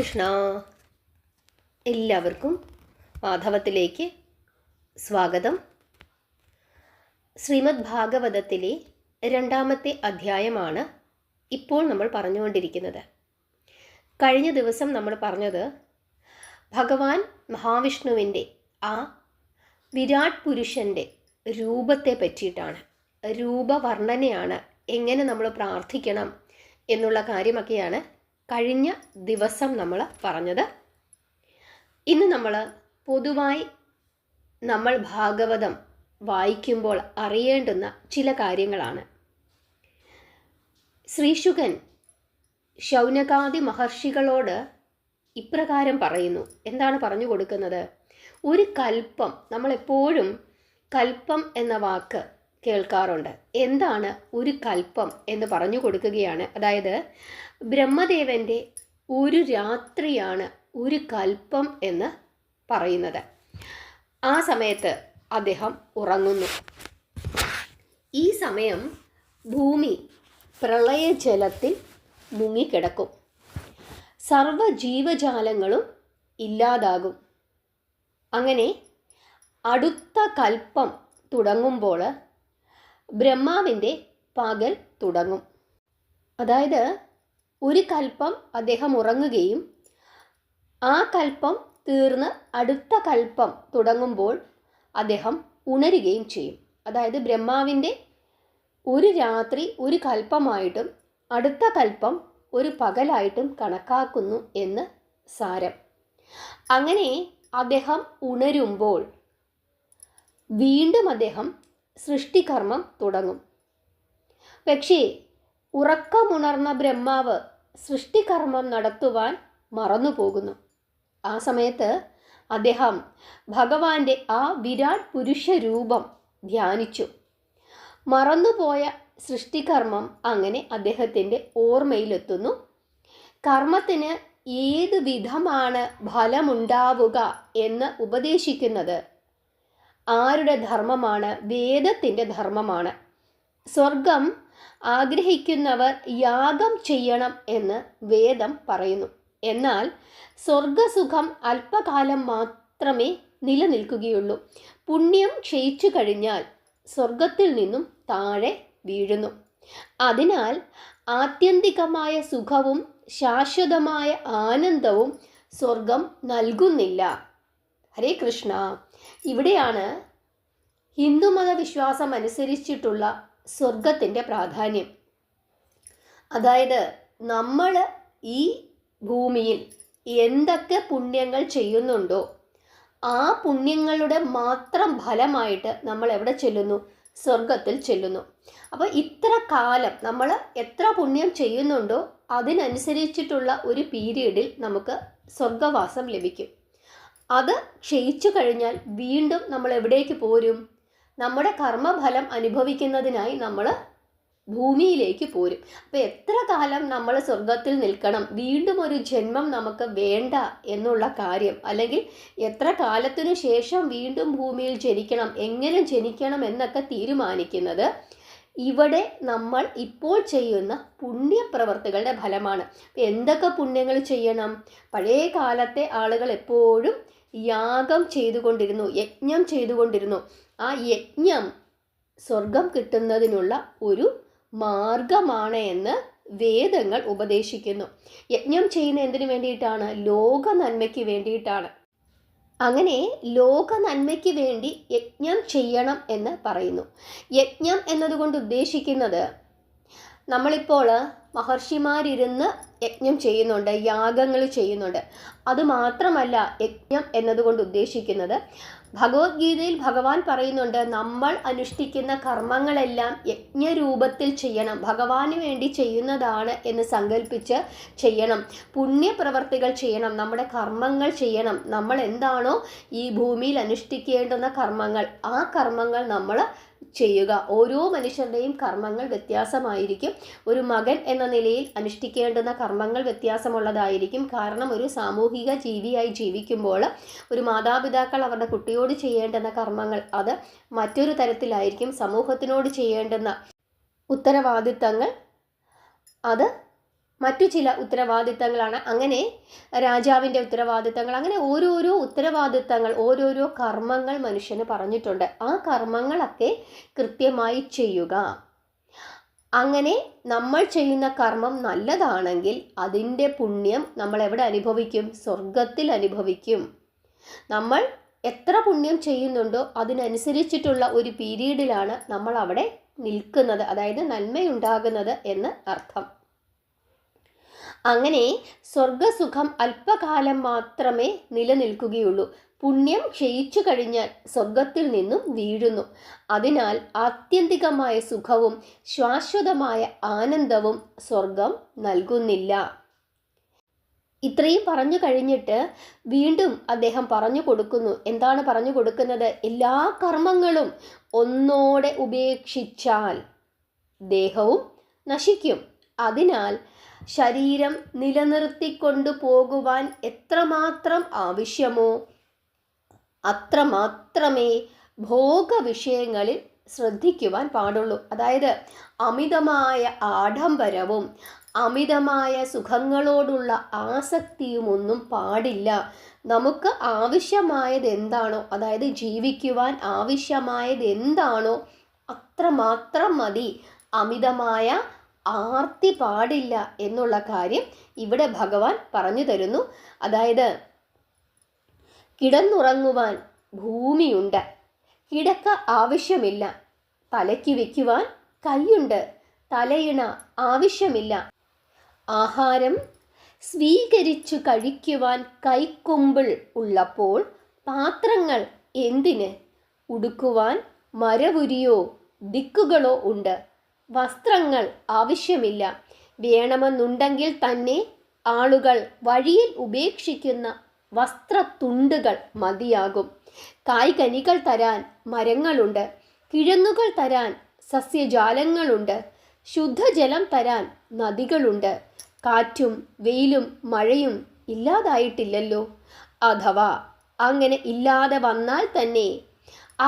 കൃഷ്ണ. എല്ലാവർക്കും മാധവത്തിലേക്ക് സ്വാഗതം. ശ്രീമദ് ഭാഗവതത്തിലെ 2ാമത്തെ അധ്യായമാണ് ഇപ്പോൾ നമ്മൾ പറഞ്ഞുകൊണ്ടിരിക്കുന്നത്. കഴിഞ്ഞ ദിവസം നമ്മൾ പറഞ്ഞത് ഭഗവാൻ മഹാവിഷ്ണുവിൻ്റെ ആ വിരാട് പുരുഷൻ്റെ രൂപത്തെ പറ്റിയിട്ടാണ്. രൂപവർണ്ണനയാണ്, എങ്ങനെ നമ്മൾ പ്രാർത്ഥിക്കണം എന്നുള്ള കാര്യമൊക്കെയാണ് കഴിഞ്ഞ ദിവസം നമ്മൾ പറഞ്ഞത്. ഇന്ന് നമ്മൾ പൊതുവായി നമ്മൾ ഭാഗവതം വായിക്കുമ്പോൾ അറിയേണ്ടുന്ന ചില കാര്യങ്ങളാണ്. ശ്രീശുകൻ ശൗനകാദി മഹർഷികളോട് ഇപ്രകാരം പറയുന്നു. എന്താണ് പറഞ്ഞു കൊടുക്കുന്നത്? ഒരു കൽപ്പം, നമ്മളെപ്പോഴും കൽപ്പം എന്ന വാക്ക് കേൾക്കാറുണ്ട്. എന്താണ് ഒരു കൽപ്പം എന്ന് പറഞ്ഞു കൊടുക്കുകയാണ്. അതായത് ബ്രഹ്മദേവൻ്റെ ഒരു രാത്രിയാണ് ഒരു കൽപ്പം എന്ന് പറയുന്നത്. ആ സമയത്ത് അദ്ദേഹം ഉറങ്ങുന്നു. ഈ സമയം ഭൂമി പ്രളയജലത്തിൽ മുങ്ങിക്കിടക്കും. സർവ ജീവജാലങ്ങളും ഇല്ലാതാകും. അങ്ങനെ അടുത്ത കൽപ്പം തുടങ്ങുമ്പോൾ ബ്രഹ്മാവിൻ്റെ പകൽ തുടങ്ങും. അതായത് ഒരു കൽപ്പം അദ്ദേഹം ഉറങ്ങുകയും ആ കൽപ്പം തീർന്ന് അടുത്ത കൽപ്പം തുടങ്ങുമ്പോൾ അദ്ദേഹം ഉണരുകയും ചെയ്യും. അതായത് ബ്രഹ്മാവിൻ്റെ ഒരു രാത്രി ഒരു കൽപ്പമായിട്ടും അടുത്ത കൽപ്പം ഒരു പകലായിട്ടും കണക്കാക്കുന്നു എന്ന് സാരം. അങ്ങനെ അദ്ദേഹം ഉണരുമ്പോൾ വീണ്ടും അദ്ദേഹം സൃഷ്ടികർമ്മം തുടങ്ങും. പക്ഷേ ഉറക്കമുണർന്ന ബ്രഹ്മാവ് സൃഷ്ടികർമ്മം നടത്തുവാൻ മറന്നുപോകുന്നു. ആ സമയത്ത് അദ്ദേഹം ഭഗവാന്റെ ആ വിരാട് പുരുഷ രൂപം ധ്യാനിച്ചു. മറന്നുപോയ സൃഷ്ടികർമ്മം അങ്ങനെ അദ്ദേഹത്തിൻ്റെ ഓർമ്മയിലെത്തുന്നു. കർമ്മത്തിന് ഏത് വിധമാണ് ഫലമുണ്ടാവുക എന്ന് ഉപദേശിക്കുന്നത് ആരുടെ ധർമ്മമാണ്? വേദത്തിൻ്റെ ധർമ്മമാണ്. സ്വർഗം ആഗ്രഹിക്കുന്നവർ യാഗം ചെയ്യണം എന്ന് വേദം പറയുന്നു. എന്നാൽ സ്വർഗസുഖം അല്പകാലം മാത്രമേ നിലനിൽക്കുകയുള്ളൂ. പുണ്യം ക്ഷയിച്ചു കഴിഞ്ഞാൽ സ്വർഗത്തിൽ നിന്നും താഴെ വീഴുന്നു. അതിനാൽ ആത്യന്തികമായ സുഖവും ശാശ്വതമായ ആനന്ദവും സ്വർഗം നൽകുന്നില്ല. ഹരേ കൃഷ്ണ. ഇവിടെയാണ് ഹിന്ദുമത വിശ്വാസം അനുസരിച്ചിട്ടുള്ള സ്വർഗത്തിൻ്റെ പ്രാധാന്യം. അതായത് നമ്മൾ ഈ ഭൂമിയിൽ എന്തൊക്കെ പുണ്യങ്ങൾ ചെയ്യുന്നുണ്ടോ ആ പുണ്യങ്ങളുടെ മാത്രം ഫലമായിട്ട് നമ്മൾ എവിടെ ചെല്ലുന്നു? സ്വർഗത്തിൽ ചെല്ലുന്നു. അപ്പോൾ ഇത്ര കാലം നമ്മൾ എത്ര പുണ്യം ചെയ്യുന്നുണ്ടോ അതിനനുസരിച്ചിട്ടുള്ള ഒരു പീരീഡിൽ നമുക്ക് സ്വർഗവാസം ലഭിക്കും. അത് ക്ഷയിച്ചു കഴിഞ്ഞാൽ വീണ്ടും നമ്മൾ എവിടേക്ക് പോരും? നമ്മുടെ കർമ്മഫലം അനുഭവിക്കുന്നതിനായി നമ്മൾ ഭൂമിയിലേക്ക് പോരും. അപ്പോൾ എത്ര കാലം നമ്മൾ സ്വർഗത്തിൽ നിൽക്കണം, വീണ്ടും ഒരു ജന്മം നമുക്ക് വേണ്ട എന്നുള്ള കാര്യം, അല്ലെങ്കിൽ എത്ര കാലത്തിനു ശേഷം വീണ്ടും ഭൂമിയിൽ ജനിക്കണം, എങ്ങനെ ജനിക്കണം എന്നൊക്കെ തീരുമാനിക്കുന്നത് ഇവിടെ നമ്മൾ ഇപ്പോൾ ചെയ്യുന്ന പുണ്യപ്രവർത്തികളുടെ ഫലമാണ്. എന്തൊക്കെ പുണ്യങ്ങൾ ചെയ്യണം? പഴയ കാലത്തെ ആളുകൾ എപ്പോഴും യാഗം ചെയ്തുകൊണ്ടിരുന്നു, യജ്ഞം ചെയ്തുകൊണ്ടിരുന്നു. ആ യജ്ഞം സ്വർഗം കിട്ടുന്നതിനുള്ള ഒരു മാർഗമാണ് എന്ന് വേദങ്ങൾ ഉപദേശിക്കുന്നു. യജ്ഞം ചെയ്യുന്ന എന്തിനു വേണ്ടിയിട്ടാണ്? ലോക നന്മയ്ക്ക് വേണ്ടിയിട്ടാണ്. അങ്ങനെ ലോക നന്മയ്ക്ക് വേണ്ടി യജ്ഞം ചെയ്യണം എന്ന് പറയുന്നു. യജ്ഞം എന്നതുകൊണ്ട് ഉദ്ദേശിക്കുന്നത് നമ്മളിപ്പോൾ മഹർഷിമാരിരുന്ന് യജ്ഞം ചെയ്യുന്നുണ്ട്, യാഗങ്ങൾ ചെയ്യുന്നുണ്ട്. അതുമാത്രമല്ല യജ്ഞം എന്നതുകൊണ്ട് ഉദ്ദേശിക്കുന്നത്, ഭഗവത്ഗീതയിൽ ഭഗവാൻ പറയുന്നുണ്ട്, നമ്മൾ അനുഷ്ഠിക്കുന്ന കർമ്മങ്ങളെല്ലാം യജ്ഞരൂപത്തിൽ ചെയ്യണം, ഭഗവാന് വേണ്ടി ചെയ്യുന്നതാണ് എന്ന് സങ്കല്പിച്ച് ചെയ്യണം. പുണ്യപ്രവർത്തികൾ ചെയ്യണം, നമ്മുടെ കർമ്മങ്ങൾ ചെയ്യണം. നമ്മൾ എന്താണോ ഈ ഭൂമിയിൽ അനുഷ്ഠിക്കേണ്ടുന്ന കർമ്മങ്ങൾ, ആ കർമ്മങ്ങൾ നമ്മൾ ചെയ്യുക. ഓരോ മനുഷ്യരുടെയും കർമ്മങ്ങൾ വ്യത്യാസമായിരിക്കും. ഒരു മകൻ എന്ന നിലയിൽ അനുഷ്ഠിക്കേണ്ടുന്ന കർമ്മങ്ങൾ വ്യത്യാസമുള്ളതായിരിക്കും. കാരണം ഒരു സാമൂഹിക ജീവിയായി ജീവിക്കുമ്പോൾ ഒരു മാതാപിതാക്കൾ അവരുടെ കുട്ടിയോട് ചെയ്യേണ്ടുന്ന കർമ്മങ്ങൾ അത് മറ്റൊരു തരത്തിലായിരിക്കും. സമൂഹത്തിനോട് ചെയ്യേണ്ടുന്ന ഉത്തരവാദിത്തങ്ങൾ അത് മറ്റു ചില ഉത്തരവാദിത്തങ്ങളാണ്. അങ്ങനെ രാജാവിൻ്റെ ഉത്തരവാദിത്തങ്ങൾ, അങ്ങനെ ഓരോരോ ഉത്തരവാദിത്തങ്ങൾ, ഓരോരോ കർമ്മങ്ങൾ മനുഷ്യന് പറഞ്ഞിട്ടുണ്ട്. ആ കർമ്മങ്ങളൊക്കെ കൃത്യമായി ചെയ്യുക. അങ്ങനെ നമ്മൾ ചെയ്യുന്ന കർമ്മം നല്ലതാണെങ്കിൽ അതിൻ്റെ പുണ്യം നമ്മൾ എവിടെ അനുഭവിക്കും? സ്വർഗത്തിൽ അനുഭവിക്കും. നമ്മൾ എത്ര പുണ്യം ചെയ്യുന്നുണ്ടോ അതിനനുസരിച്ചിട്ടുള്ള ഒരു പീരീഡിലാണ് നമ്മൾ അവിടെ നിൽക്കുന്നത്, അതായത് നന്മയുണ്ടാകുന്നത് എന്ന് അർത്ഥം. അങ്ങനെ സ്വർഗസുഖം അല്പകാലം മാത്രമേ നിലനിൽക്കുകയുള്ളൂ. പുണ്യം ക്ഷയിച്ചു കഴിഞ്ഞാൽ സ്വർഗത്തിൽ നിന്നും വീഴുന്നു. അതിനാൽ ആത്യന്തികമായ സുഖവും ശാശ്വതമായ ആനന്ദവും സ്വർഗം നൽകുന്നില്ല. ഇത്രയും പറഞ്ഞു കഴിഞ്ഞിട്ട് വീണ്ടും അദ്ദേഹം പറഞ്ഞു കൊടുക്കുന്നു. എന്താണ് പറഞ്ഞു കൊടുക്കുന്നത്? എല്ലാ കർമ്മങ്ങളും ഒന്നോടെ ഉപേക്ഷിച്ചാൽ ദേഹവും നശിക്കും. അതിനാൽ ശരീരം നിലനിർത്തിക്കൊണ്ടു പോകുവാൻ എത്രമാത്രം ആവശ്യമോ അത്രമാത്രമേ ഭോഗവിഷയങ്ങളിൽ ശ്രദ്ധിക്കുവാൻ പാടുള്ളൂ. അതായത് അമിതമായ ആഡംബരവും അമിതമായ സുഖങ്ങളോടുള്ള ആസക്തിയുമൊന്നും പാടില്ല. നമുക്ക് ആവശ്യമായത് എന്താണോ, അതായത് ജീവിക്കുവാൻ ആവശ്യമായത് എന്താണോ അത്രമാത്രം മതി. അമിതമായ ആർത്തി പാടില്ല എന്നുള്ള കാര്യം ഇവിടെ ഭഗവാൻ പറഞ്ഞു തരുന്നു. അതായത് കിടന്നുറങ്ങുവാൻ ഭൂമിയുണ്ട്, കിടക്ക ആവശ്യമില്ല. തലയ്ക്ക് വയ്ക്കുവാൻ കൈയുണ്ട്, തലയിണ ആവശ്യമില്ല. ആഹാരം സ്വീകരിച്ചു കഴിക്കുവാൻ കൈക്കുമ്പിൾ ഉള്ളപ്പോൾ പാത്രങ്ങൾ എന്തിന്? ഉടുക്കുവാൻ മരവുരിയോ ദിക്കുകളോ ഉണ്ട്. വസ്ത്രങ്ങൾ ആവശ്യമില്ല. വേണമെന്നുണ്ടെങ്കിൽ തന്നെ ആളുകൾ വഴിയിൽ ഉപേക്ഷിക്കുന്ന വസ്ത്രത്തുണ്ടുകൾ മതിയാകും. കായ്കനികൾ തരാൻ മരങ്ങളുണ്ട്, കിഴങ്ങുകൾ തരാൻ സസ്യജാലങ്ങളുണ്ട്, ശുദ്ധജലം തരാൻ നദികളുണ്ട്. കാറ്റും വെയിലും മഴയും ഇല്ലാതായിട്ടില്ലല്ലോ. അഥവാ അങ്ങനെ ഇല്ലാതെ വന്നാൽ തന്നെ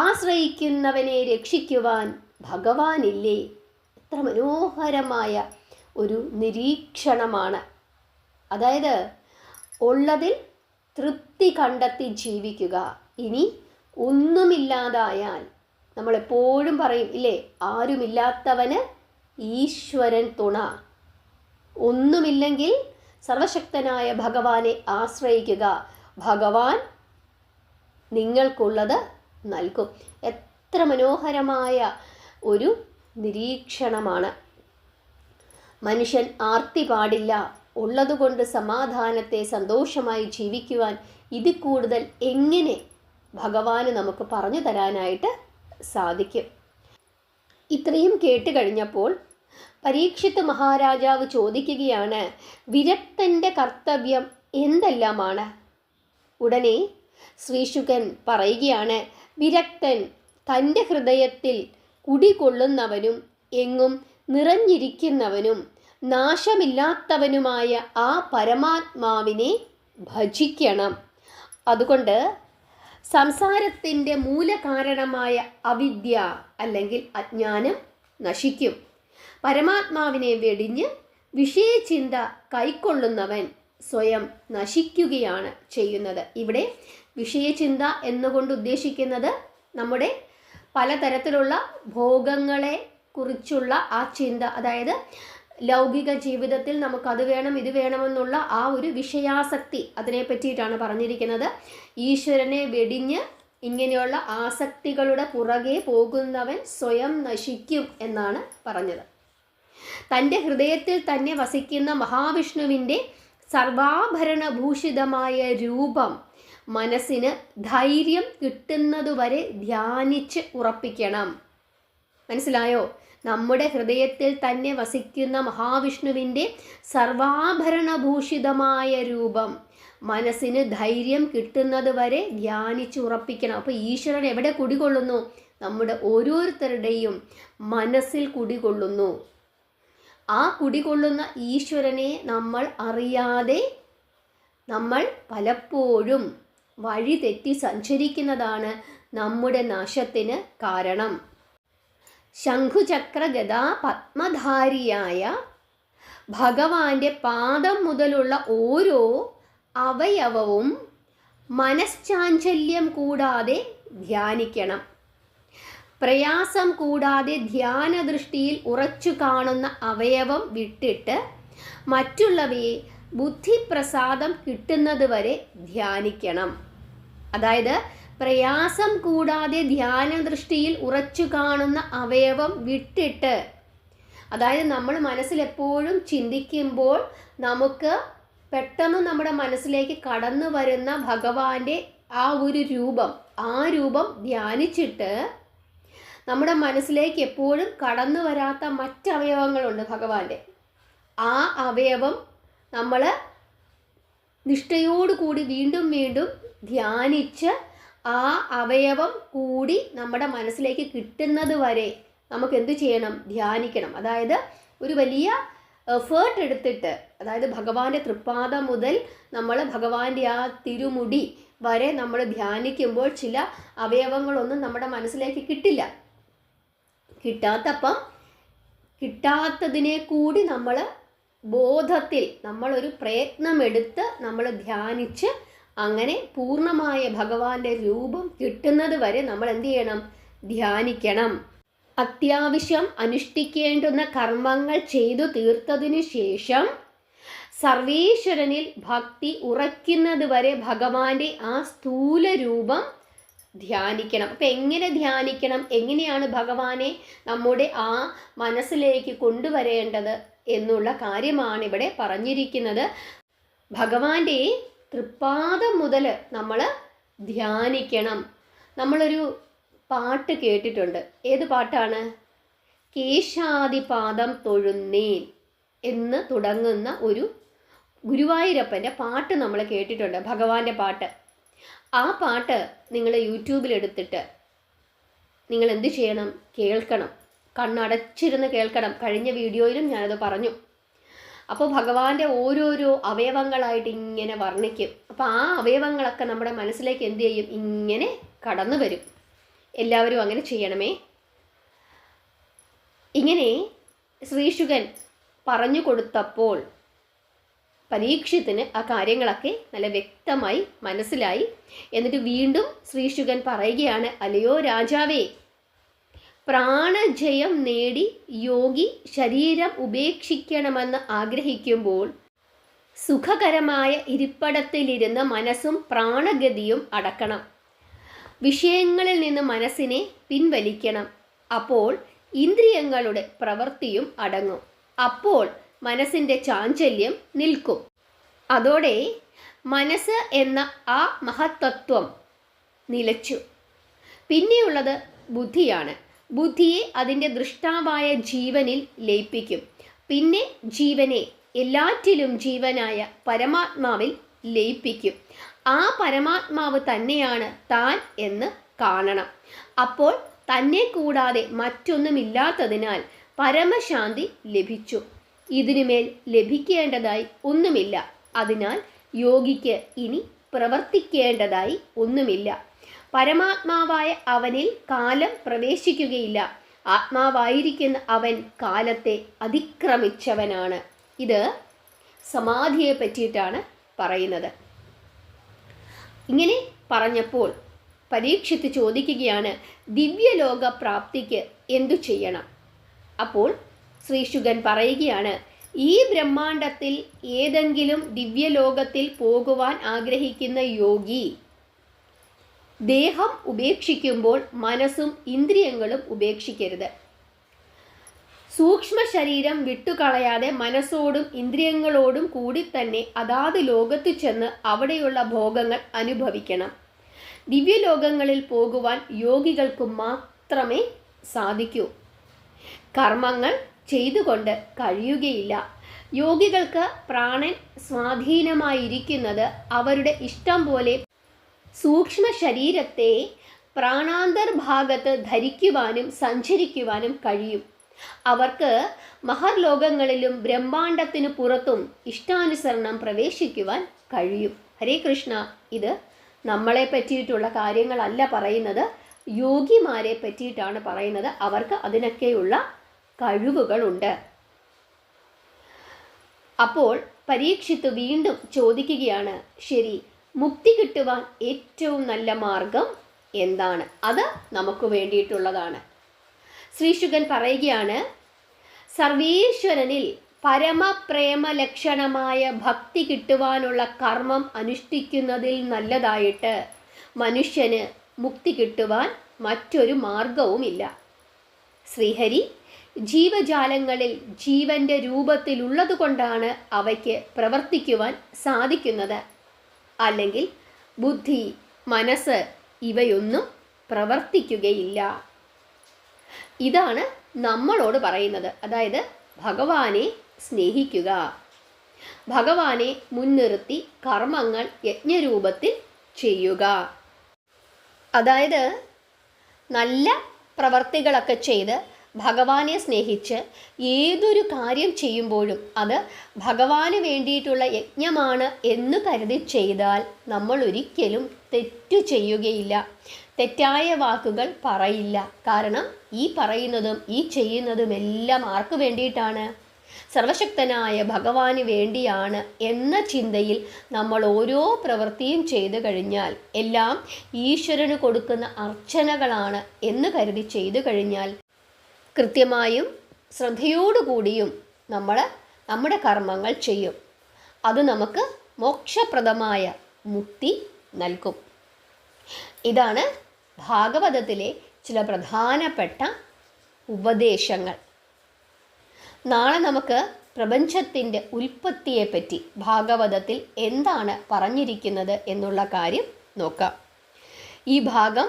ആശ്രയിക്കുന്നവനെ രക്ഷിക്കുവാൻ ഭഗവാനില്ലേ? എത്ര മനോഹരമായ ഒരു നിരീക്ഷണമാണ്. അതായത് ഉള്ളതിൽ തൃപ്തി കണ്ടെത്തി ജീവിക്കുക. ഇനി ഒന്നുമില്ലാതായാൽ നമ്മളെപ്പോഴും പറയും ഇല്ലേ, ആരുമില്ലാത്തവന് ഈശ്വരൻ തുണ. ഒന്നുമില്ലെങ്കിൽ സർവശക്തനായ ഭഗവാനെ ആശ്രയിക്കുക. ഭഗവാൻ നിങ്ങൾക്കുള്ളത് നൽകും. എത്ര മനോഹരമായ ഒരു നിരീക്ഷണമാണ്. മനുഷ്യൻ ആർത്തി പാടില്ല. ഉള്ളതുകൊണ്ട് സമാധാനത്തെ സന്തോഷമായി ജീവിക്കുവാൻ ഇതിൽ കൂടുതൽ എങ്ങനെ ഭഗവാന് നമുക്ക് പറഞ്ഞു തരാനായിട്ട് സാധിക്കും? ഇത്രയും കേട്ട് കഴിഞ്ഞപ്പോൾ പരീക്ഷിത്ത് മഹാരാജാവ് ചോദിക്കുകയാണ്, വിരക്തൻ്റെ കർത്തവ്യം എന്തെല്ലാമാണ്? ഉടനെ ശ്രീശുകൻ പറയുകയാണ്, വിരക്തൻ തൻ്റെ ഹൃദയത്തിൽ കുടികൊള്ളുന്നവനും എങ്ങും നിറഞ്ഞിരിക്കുന്നവനും നാശമില്ലാത്തവനുമായ ആ പരമാത്മാവിനെ ഭജിക്കണം. അതുകൊണ്ട് സംസാരത്തിൻ്റെ മൂലകാരണമായ അവിദ്യ അല്ലെങ്കിൽ അജ്ഞാനം നശിക്കും. പരമാത്മാവിനെ വെടിഞ്ഞ് വിഷയചിന്ത കൈക്കൊള്ളുന്നവൻ സ്വയം നശിക്കുകയാണ് ചെയ്യുന്നത്. ഇവിടെ വിഷയചിന്ത എന്നുകൊണ്ട് ഉദ്ദേശിക്കുന്നത് നമ്മുടെ പലതരത്തിലുള്ള ഭോഗങ്ങളെ കുറിച്ചുള്ള ആ ചിന്ത, അതായത് ലൗകിക ജീവിതത്തിൽ നമുക്കത് വേണം ഇത് വേണമെന്നുള്ള ആ ഒരു വിഷയാസക്തി, അതിനെ പറ്റിയിട്ടാണ് പറഞ്ഞിരിക്കുന്നത്. ഈശ്വരനെ വെടിഞ്ഞ് ഇങ്ങനെയുള്ള ആസക്തികളുടെ പുറകെ പോകുന്നവൻ സ്വയം നശിക്കും എന്നാണ് പറഞ്ഞത്. തൻ്റെ ഹൃദയത്തിൽ തന്നെ വസിക്കുന്ന മഹാവിഷ്ണുവിൻ്റെ സർവാഭരണഭൂഷിതമായ രൂപം മനസ്സിന് ധൈര്യം കിട്ടുന്നതുവരെ ധ്യാനിച്ച് ഉറപ്പിക്കണം. മനസ്സിലായോ? നമ്മുടെ ഹൃദയത്തിൽ തന്നെ വസിക്കുന്ന മഹാവിഷ്ണുവിൻ്റെ സർവാഭരണഭൂഷിതമായ രൂപം മനസ്സിന് ധൈര്യം കിട്ടുന്നത് വരെ ധ്യാനിച്ച് ഉറപ്പിക്കണം. അപ്പോൾ ഈശ്വരൻ എവിടെ കുടികൊള്ളുന്നു? നമ്മുടെ ഓരോരുത്തരുടെയും മനസ്സിൽ കുടികൊള്ളുന്നു. ആ കുടികൊള്ളുന്ന ഈശ്വരനെ നമ്മൾ അറിയാതെ നമ്മൾ പലപ്പോഴും വഴി തെറ്റി സഞ്ചരിക്കുന്നതാണ് നമ്മുടെ നാശത്തിന് കാരണം. ശംഖുചക്ര ഗദാ പത്മധാരിയായ ഭഗവാന്റെ പാദം മുതലുള്ള ഓരോ അവയവവും മനശ്ചാഞ്ചല്യം കൂടാതെ ധ്യാനിക്കണം. പ്രയാസം കൂടാതെ ധ്യാനദൃഷ്ടിയിൽ ഉറച്ചു കാണുന്ന അവയവം വിട്ടിട്ട് മറ്റുള്ളവയെ ബുദ്ധിപ്രസാദം കിട്ടുന്നത് വരെ ധ്യാനിക്കണം. അതായത് പ്രയാസം കൂടാതെ ധ്യാനദൃഷ്ടിയിൽ ഉറച്ചു കാണുന്ന അവയവം വിട്ടിട്ട്, അതായത് നമ്മൾ മനസ്സിലെപ്പോഴും ചിന്തിക്കുമ്പോൾ നമുക്ക് പെട്ടെന്ന് നമ്മുടെ മനസ്സിലേക്ക് കടന്നു വരുന്ന ഭഗവാന്റെ ആ ഒരു രൂപം, ആ രൂപം ധ്യാനിച്ചിട്ട് നമ്മുടെ മനസ്സിലേക്ക് എപ്പോഴും കടന്നു വരാത്ത മറ്റവയവങ്ങളുണ്ട് ഭഗവാന്റെ. ആ അവയവം നമ്മൾ നിഷ്ഠയോടുകൂടി വീണ്ടും വീണ്ടും ധ്യാനിച്ച് ആ അവയവം കൂടി നമ്മുടെ മനസ്സിലേക്ക് കിട്ടുന്നത് വരെ നമുക്ക് എന്ത് ചെയ്യണം? ധ്യാനിക്കണം. അതായത് ഒരു വലിയ എഫേർട്ട് എടുത്തിട്ട്, അതായത് ഭഗവാന്റെ തൃപ്പാദം മുതൽ നമ്മൾ ഭഗവാന്റെ ആ തിരുമുടി വരെ നമ്മൾ ധ്യാനിക്കുമ്പോൾ ചില അവയവങ്ങളൊന്നും നമ്മുടെ മനസ്സിലേക്ക് കിട്ടില്ല. കിട്ടാത്തതിനെ കൂടി നമ്മൾ ബോധത്തിൽ നമ്മളൊരു പ്രയത്നമെടുത്ത് നമ്മൾ ധ്യാനിച്ച് അങ്ങനെ പൂർണ്ണമായ ഭഗവാന്റെ രൂപം കിട്ടുന്നത് വരെ നമ്മൾ എന്ത് ചെയ്യണം? ധ്യാനിക്കണം. അത്യാവശ്യം അനുഷ്ഠിക്കേണ്ടുന്ന കർമ്മങ്ങൾ ചെയ്തു തീർത്തതിനു ശേഷം സർവേശ്വരനിൽ ഭക്തി ഉറയ്ക്കുന്നത് വരെ ഭഗവാന്റെ ആ സ്ഥൂല രൂപം ധ്യാനിക്കണം. അപ്പം എങ്ങനെ ധ്യാനിക്കണം? എങ്ങനെയാണ് ഭഗവാനെ നമ്മുടെ ആ മനസ്സിലേക്ക് കൊണ്ടുവരേണ്ടത് എന്നുള്ള കാര്യമാണ് ഇവിടെ പറഞ്ഞിരിക്കുന്നത്. ഭഗവാന്റെ തൃപ്പാദം മുതൽ നമ്മൾ ധ്യാനിക്കണം. നമ്മളൊരു പാട്ട് കേട്ടിട്ടുണ്ട്. ഏത് പാട്ടാണ്? കേശാദിപാദം തൊഴുന്നേൻ എന്ന് തുടങ്ങുന്ന ഒരു ഗുരുവായൂരപ്പൻ്റെ പാട്ട് നമ്മൾ കേട്ടിട്ടുണ്ട്, ഭഗവാന്റെ പാട്ട്. ആ പാട്ട് നിങ്ങൾ യൂട്യൂബിലെടുത്തിട്ട് നിങ്ങൾ എന്ത് ചെയ്യണം? കേൾക്കണം. കണ്ണടച്ചിരുന്ന് കേൾക്കണം. കഴിഞ്ഞ വീഡിയോയിലും ഞാനത് പറഞ്ഞു. അപ്പോൾ ഭഗവാന്റെ ഓരോരോ അവയവങ്ങളായിട്ട് ഇങ്ങനെ വർണ്ണിക്കും. അപ്പോൾ ആ അവയവങ്ങളൊക്കെ നമ്മുടെ മനസ്സിലേക്ക് എന്ത് ചെയ്യും? ഇങ്ങനെ കടന്നു വരും. എല്ലാവരും അങ്ങനെ ചെയ്യണമേ. ഇങ്ങനെ ശ്രീശുകൻ പറഞ്ഞു കൊടുത്തപ്പോൾ പരീക്ഷത്തിന് ആ കാര്യങ്ങളൊക്കെ നല്ല വ്യക്തമായി മനസ്സിലായി. എന്നിട്ട് വീണ്ടും ശ്രീശുകൻ പറയുകയാണ്, അല്ലയോ രാജാവേ, പ്രാണജയം നേടി യോഗി ശരീരം ഉപേക്ഷിക്കണമെന്ന് ആഗ്രഹിക്കുമ്പോൾ സുഖകരമായ ഇരിപ്പിടത്തിലിരുന്ന് മനസ്സും പ്രാണഗതിയും അടക്കണം. വിഷയങ്ങളിൽ നിന്ന് മനസ്സിനെ പിൻവലിക്കണം. അപ്പോൾ ഇന്ദ്രിയങ്ങളുടെ പ്രവൃത്തിയും അടങ്ങും. അപ്പോൾ മനസ്സിൻ്റെ ചാഞ്ചല്യം നിൽക്കും. അതോടെ മനസ്സ് എന്ന ആ മഹത്തത്വം നിലച്ചു. പിന്നെയുള്ളത് ബുദ്ധിയാണ്. ബുദ്ധിയെ അതിൻ്റെ ദൃഷ്ടാവായ ജീവനിൽ ലയിപ്പിക്കും. പിന്നെ ജീവനെ എല്ലാറ്റിലും ജീവനായ പരമാത്മാവിൽ ലയിപ്പിക്കും. ആ പരമാത്മാവ് തന്നെയാണ് താൻ എന്ന് കാണണം. അപ്പോൾ തന്നെ കൂടാതെ മറ്റൊന്നുമില്ലാത്തതിനാൽ പരമശാന്തി ലഭിച്ചു. ഇതിനുമേൽ ലഭിക്കേണ്ടതായി ഒന്നുമില്ല. അതിനാൽ യോഗിക്ക് ഇനി പ്രവർത്തിക്കേണ്ടതായി ഒന്നുമില്ല. പരമാത്മാവായ അവനിൽ കാലം പ്രവേശിക്കുകയില്ല. ആത്മാവായിരിക്കുന്ന അവൻ കാലത്തെ അതിക്രമിച്ചവനാണ്. ഇത് സമാധിയെ പറ്റിയിട്ടാണ് പറയുന്നത്. ഇങ്ങനെ പറഞ്ഞപ്പോൾ പരീക്ഷിത്ത് ചോദിക്കുകയാണ്, ദിവ്യലോക പ്രാപ്തിക്ക് എന്തു ചെയ്യണം? അപ്പോൾ ശ്രീശുകൻ പറയുകയാണ്, ഈ ബ്രഹ്മാണ്ടത്തിൽ ഏതെങ്കിലും ദിവ്യലോകത്തിൽ പോകുവാൻ ആഗ്രഹിക്കുന്ന യോഗി ദേഹം ഉപേക്ഷിക്കുമ്പോൾ മനസ്സും ഇന്ദ്രിയങ്ങളും ഉപേക്ഷിക്കരുത്. സൂക്ഷ്മ ശരീരം വിട്ടുകളയാതെ മനസ്സോടും ഇന്ദ്രിയങ്ങളോടും കൂടി തന്നെ അതാത് ലോകത്ത് ചെന്ന് അവിടെയുള്ള ഭോഗങ്ങൾ അനുഭവിക്കണം. ദിവ്യലോകങ്ങളിൽ പോകുവാൻ യോഗികൾക്ക് മാത്രമേ സാധിക്കൂ. കർമ്മങ്ങൾ ചെയ്തുകൊണ്ട് കഴിയുകയില്ല. യോഗികൾക്ക് പ്രാണൻ സ്വാധീനമായിരിക്കുന്നത് അവരുടെ ഇഷ്ടം പോലെ സൂക്ഷ്മ ശരീരത്തെ പ്രാണാന്തർഭാഗത്ത് ധരിക്കുവാനും സഞ്ചരിക്കുവാനും കഴിയും. അവർക്ക് മഹർലോകങ്ങളിലും ബ്രഹ്മാണ്ടത്തിനു പുറത്തും ഇഷ്ടാനുസരണം പ്രവേശിക്കുവാൻ കഴിയും. ഹരേ കൃഷ്ണ. ഇത് നമ്മളെ പറ്റിയിട്ടുള്ള കാര്യങ്ങളല്ല പറയുന്നത്, യോഗിമാരെ പറ്റിയിട്ടാണ് പറയുന്നത്. അവർക്ക് അതിനൊക്കെയുള്ള കഴിവുകളുണ്ട്. അപ്പോൾ പരീക്ഷിത്ത് വീണ്ടും ചോദിക്കുകയാണ്, ശരി, മുക്തി കിട്ടുവാൻ ഏറ്റവും നല്ല മാർഗം എന്താണ്? അത് നമുക്ക് വേണ്ടിയിട്ടുള്ളതാണ്. ശ്രീശുകൻ പറയുകയാണ്, സർവീശ്വരനിൽ പരമപ്രേമ ലക്ഷണമായ ഭക്തി കിട്ടുവാനുള്ള കർമ്മം അനുഷ്ഠിക്കുന്നതിൽ നല്ലതായിട്ട് മനുഷ്യന് മുക്തി കിട്ടുവാൻ മറ്റൊരു മാർഗവുമില്ല. ശ്രീഹരി ജീവജാലങ്ങളിൽ ജീവന്റെ രൂപത്തിലുള്ളതുകൊണ്ടാണ് അവയ്ക്ക് പ്രവർത്തിക്കുവാൻ സാധിക്കുന്നത്. അല്ലെങ്കിൽ ബുദ്ധി, മനസ്സ് ഇവയൊന്നും പ്രവർത്തിക്കുകയില്ല. ഇതാണ് നമ്മളോട് പറയുന്നത്. അതായത് ഭഗവാനെ സ്നേഹിക്കുക, ഭഗവാനെ മുൻനിർത്തി കർമ്മങ്ങൾ യജ്ഞരൂപത്തിൽ ചെയ്യുക. അതായത് നല്ല പ്രവർത്തികളൊക്കെ ചെയ്ത് ഭഗവാനെ സ്നേഹിച്ച് ഏതൊരു കാര്യം ചെയ്യുമ്പോഴും അത് ഭഗവാന് വേണ്ടിയിട്ടുള്ള യജ്ഞമാണ് എന്ന് കരുതി ചെയ്താൽ നമ്മൾ ഒരിക്കലും തെറ്റു ചെയ്യുകയില്ല, തെറ്റായ വാക്കുകൾ പറയില്ല. കാരണം ഈ പറയുന്നതും ഈ ചെയ്യുന്നതുമെല്ലാം ആർക്ക് വേണ്ടിയിട്ടാണ്? സർവശക്തനായ ഭഗവാന് വേണ്ടിയാണ് എന്ന ചിന്തയിൽ നമ്മൾ ഓരോ പ്രവൃത്തിയും ചെയ്തു കഴിഞ്ഞാൽ, എല്ലാം ഈശ്വരന് കൊടുക്കുന്ന അർച്ചനകളാണ് എന്ന് കരുതി ചെയ്തു കഴിഞ്ഞാൽ, കൃത്യമായും ശ്രദ്ധയോടുകൂടിയും നമ്മൾ നമ്മുടെ കർമ്മങ്ങൾ ചെയ്യും. അത് നമുക്ക് മോക്ഷപ്രദമായ മുക്തി നൽകും. ഇതാണ് ഭാഗവതത്തിലെ ചില പ്രധാനപ്പെട്ട ഉപദേശങ്ങൾ. നാളെ നമുക്ക് പ്രപഞ്ചത്തിൻ്റെ ഉൽപ്പത്തിയെപ്പറ്റി ഭാഗവതത്തിൽ എന്താണ് പറഞ്ഞിരിക്കുന്നത് എന്നുള്ള കാര്യം നോക്കാം. ഈ ഭാഗം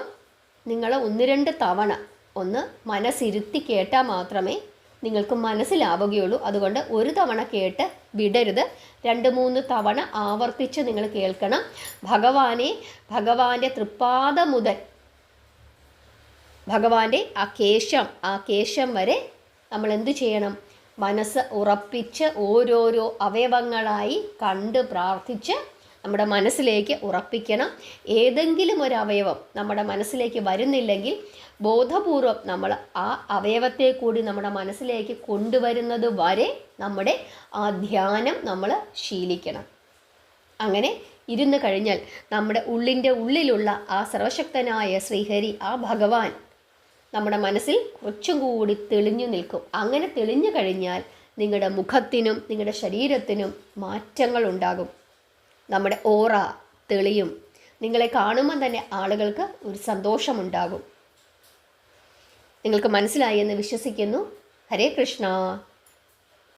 നിങ്ങൾ 1-2 തവണ ഒന്ന് മനസ്സിരുത്തി കേട്ടാൽ മാത്രമേ നിങ്ങൾക്ക് മനസ്സിലാവുകയുള്ളൂ. അതുകൊണ്ട് ഒരു തവണ കേട്ട് വിടരുത്, 2-3 തവണ ആവർത്തിച്ച് നിങ്ങൾ കേൾക്കണം. ഭഗവാന്റെ തൃപ്പാദം മുതൽ ഭഗവാന്റെ ആ കേശം വരെ നമ്മൾ എന്തു ചെയ്യണം? മനസ്സ് ഉറപ്പിച്ച് ഓരോരോ അവയവങ്ങളായി കണ്ട് പ്രാർത്ഥിച്ച് നമ്മുടെ മനസ്സിലേക്ക് ഉറപ്പിക്കണം. ഏതെങ്കിലും ഒരു അവയവം നമ്മുടെ മനസ്സിലേക്ക് വരുന്നില്ലെങ്കിൽ ബോധപൂർവം നമ്മൾ ആ അവയവത്തെ കൂടി നമ്മുടെ മനസ്സിലേക്ക് കൊണ്ടുവരുന്നത് വരെ നമ്മുടെ ആ ധ്യാനം നമ്മൾ ശീലിക്കണം. അങ്ങനെ ഇരുന്ന് കഴിഞ്ഞാൽ നമ്മുടെ ഉള്ളിൻ്റെ ഉള്ളിലുള്ള ആ സർവശക്തനായ ശ്രീഹരി, ആ ഭഗവാൻ നമ്മുടെ മനസ്സിൽ കുറച്ചും കൂടി തെളിഞ്ഞു നിൽക്കും. അങ്ങനെ തെളിഞ്ഞു കഴിഞ്ഞാൽ നിങ്ങളുടെ മുഖത്തിനും നിങ്ങളുടെ ശരീരത്തിനും മാറ്റങ്ങൾ ഉണ്ടാകും. നമ്മുടെ ഓറ തെളിയും. നിങ്ങളെ കാണുമ്പോൾ തന്നെ ആളുകൾക്ക് ഒരു സന്തോഷമുണ്ടാകും. നിങ്ങൾക്ക് മനസ്സിലായി എന്ന് വിശ്വസിക്കുന്നു. ഹരേ കൃഷ്ണ.